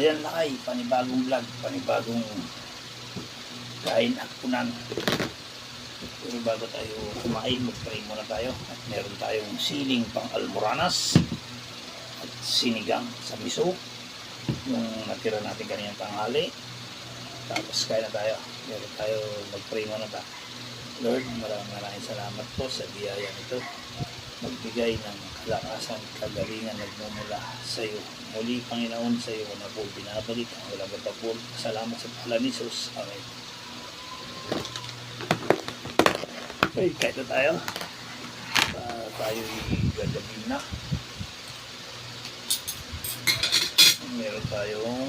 Ayan na ay panibagong vlog, panibagong kain at punan. Pero bago tayo kumain, mag-pray muna tayo. At meron tayong siling pang almoranas at sinigang sa miso, yung natira natin kanina tanghali. Tapos kain na tayo. Meron tayo, mag-pray muna tayo. Lord, maraming salamat po sa biyaya nito. Magbigay ng kalakasan, kagalingan nagmumula sa iyo. Muli, Panginoon, sa iyo na po binabalik ang walang katapon. Salamat sa pangalan ni Jesus. Amen. Okay, kahit na tayo. Tayo'y gagawin na. Meron tayong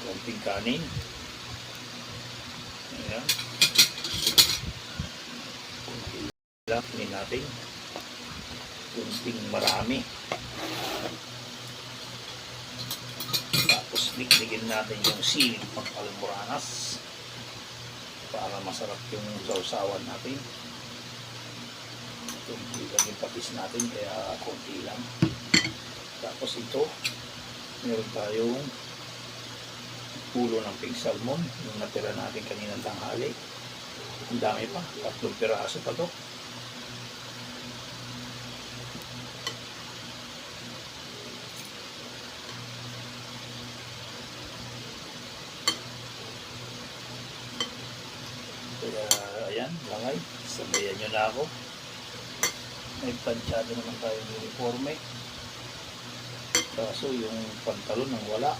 konting kanin. Ayan. Konting lang natin. Kunting marami. Tapos dikdigin natin yung siling pang almoranas para masarap yung sausawan natin. Kunti lang yung patis natin, kaya kunti lang. Tapos ito, meron tayong ulo ng pink salmon, yung natira natin kaninang tanghali. Ang dami pa, 3 piraso pa to. Kaya ayan, langay, sabayan nyo na ako. May planchado naman tayong uniforme, kaso yung pantalon ang wala.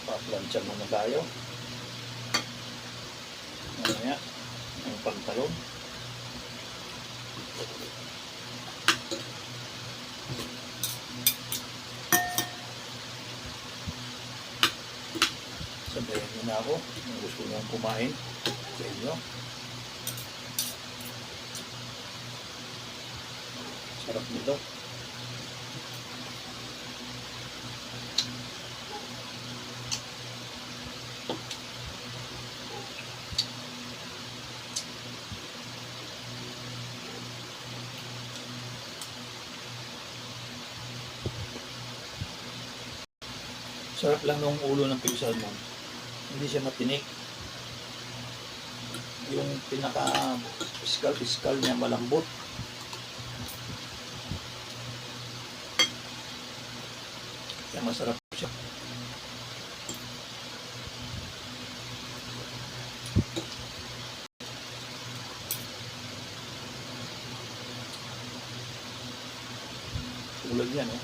Paplansya muna tayo mamaya yung pantalon. Sabayan nyo na ako kung gusto nyo kumain sa inyo. Sarap nito. Sarap lang ng ulo ng pig salmon. Hindi siya matinik. Yung pinaka-piskal niya malambot. Kaya masarap siya. Tulad yan, eh.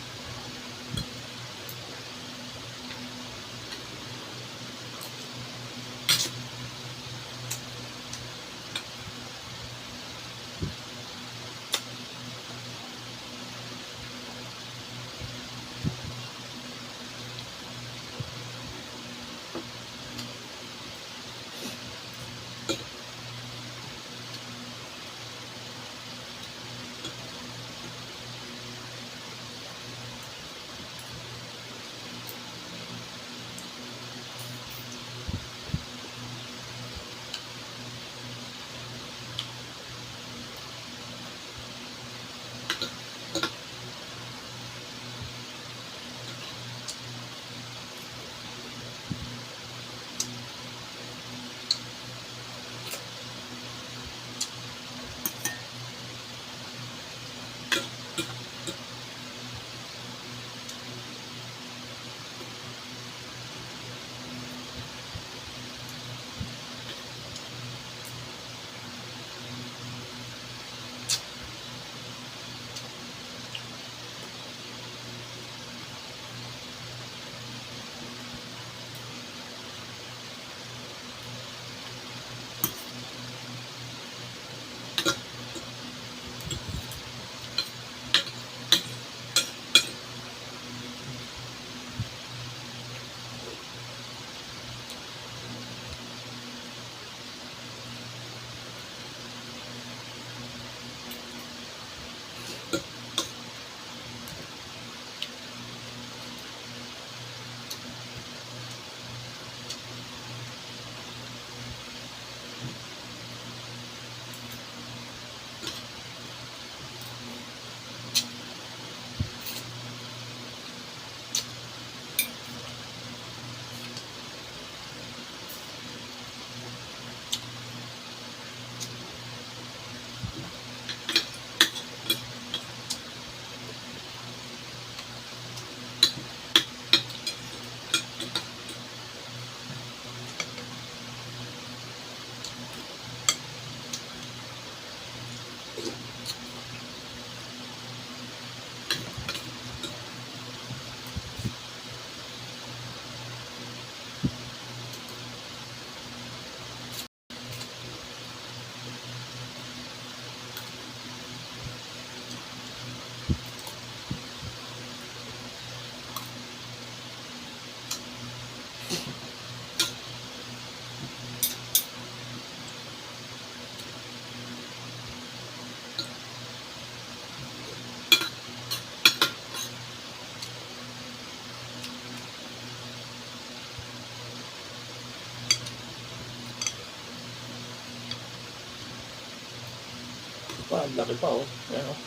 Ang laki pa oh. Ayan oh.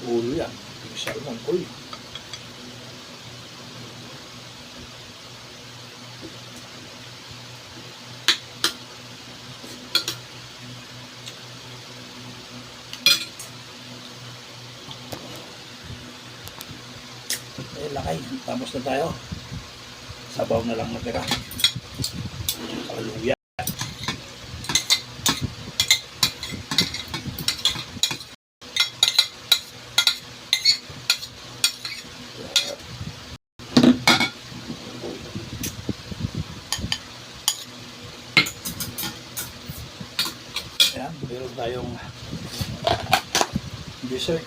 Ulo yan. Yung salmon. Uy. Eh, lakay. Tapos na tayo. Sabaw na lang natira. Kaluya. Ayan, meron tayong dessert.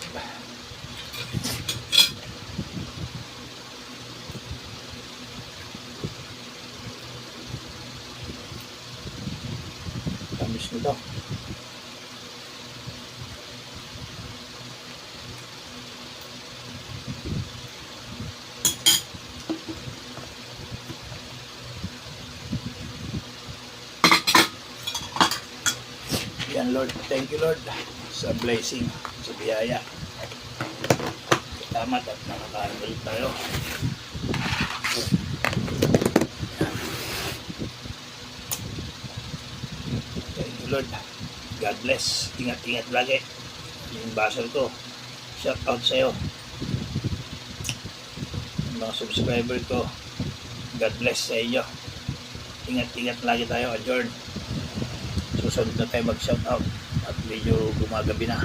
Tamis nito. Yan Lord, thank you Lord sa blessing, sa biyaya. Salamat at nakakain ulit tayo. Thank you Lord. God bless. Ingat-ingat lagi. Yung basal ko. Shout out sa'yo. Mga subscriber ko. God bless sa inyo. Ingat-ingat lagi tayo. Adjourn. Susunod na tayo mag-shout out at medyo gumagabi na.